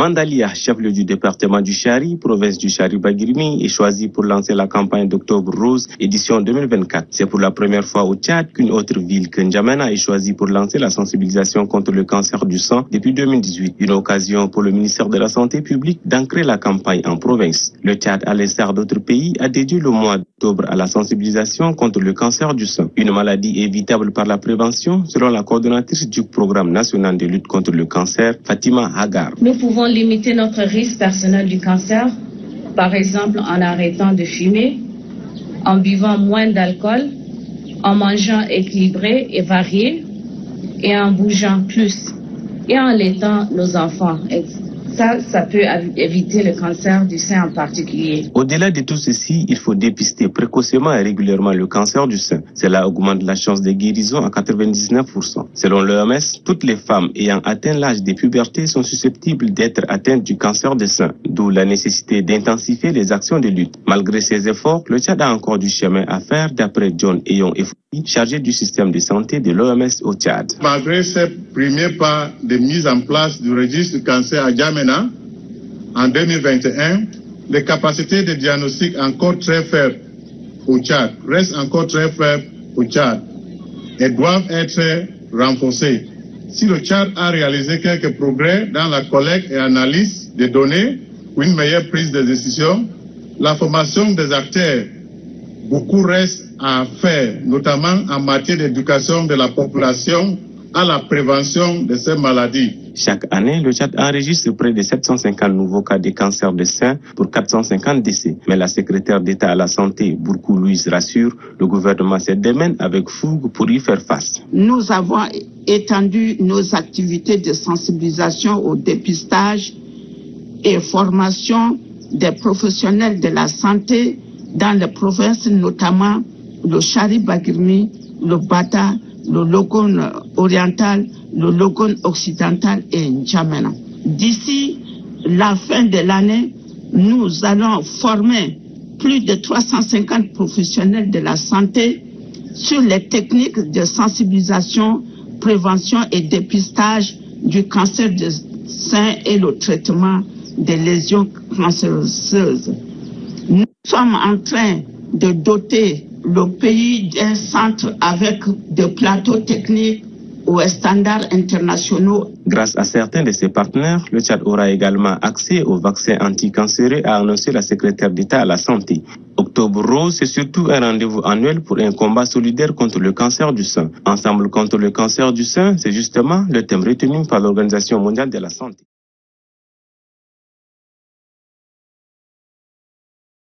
Mandalia, chef-lieu du département du Chari, province du Chari-Bagirmi, est choisi pour lancer la campagne d'Octobre Rose, édition 2024. C'est pour la première fois au Tchad qu'une autre ville que N'Djamena est choisie pour lancer la sensibilisation contre le cancer du sang depuis 2018. Une occasion pour le ministère de la Santé publique d'ancrer la campagne en province. Le Tchad, à l'instar d'autres pays, a dédié le mois d'octobre à la sensibilisation contre le cancer du sang. Une maladie évitable par la prévention, selon la coordonnatrice du programme national de lutte contre le cancer, Fatima Hagar. Nous pouvons limiter notre risque personnel du cancer, par exemple en arrêtant de fumer, en buvant moins d'alcool, en mangeant équilibré et varié, et en bougeant plus, et en laitant nos enfants. Ça peut éviter le cancer du sein en particulier. Au-delà de tout ceci, il faut dépister précocement et régulièrement le cancer du sein. Cela augmente la chance de guérison à 99%. Selon l'OMS, toutes les femmes ayant atteint l'âge de puberté sont susceptibles d'être atteintes du cancer du sein, d'où la nécessité d'intensifier les actions de lutte. Malgré ces efforts, le Tchad a encore du chemin à faire, d'après John Eyon Efoui, chargé du système de santé de l'OMS au Tchad. Malgré ces premiers pas de mise en place du registre du cancer à N'Djamena, en 2021, les capacités de diagnostic encore très faibles au Tchad restent encore très faibles au Tchad et doivent être renforcées. Si le Tchad a réalisé quelques progrès dans la collecte et analyse des données pour une meilleure prise de décision, la formation des acteurs, beaucoup reste à faire, notamment en matière d'éducation de la population à la prévention de ces maladies. Chaque année, le Tchad enregistre près de 750 nouveaux cas de cancer de sein pour 450 décès. Mais la secrétaire d'État à la santé, Bourkou Louise, rassure, le gouvernement se démène avec fougue pour y faire face. Nous avons étendu nos activités de sensibilisation au dépistage et formation des professionnels de la santé dans les provinces, notamment le Chari-Bagirmi, le Bata, le Logone oriental, le Logone occidental et N'Djamena. D'ici la fin de l'année, nous allons former plus de 350 professionnels de la santé sur les techniques de sensibilisation, prévention et dépistage du cancer du sein et le traitement des lésions cancéreuses. Nous sommes en train de doter le pays d'un centre avec des plateaux techniques aux standards internationaux. Grâce à certains de ses partenaires, le Tchad aura également accès aux vaccins anticancéreux, a annoncé la secrétaire d'État à la santé. Octobre Rose, c'est surtout un rendez-vous annuel pour un combat solidaire contre le cancer du sein. Ensemble contre le cancer du sein, c'est justement le thème retenu par l'Organisation mondiale de la santé.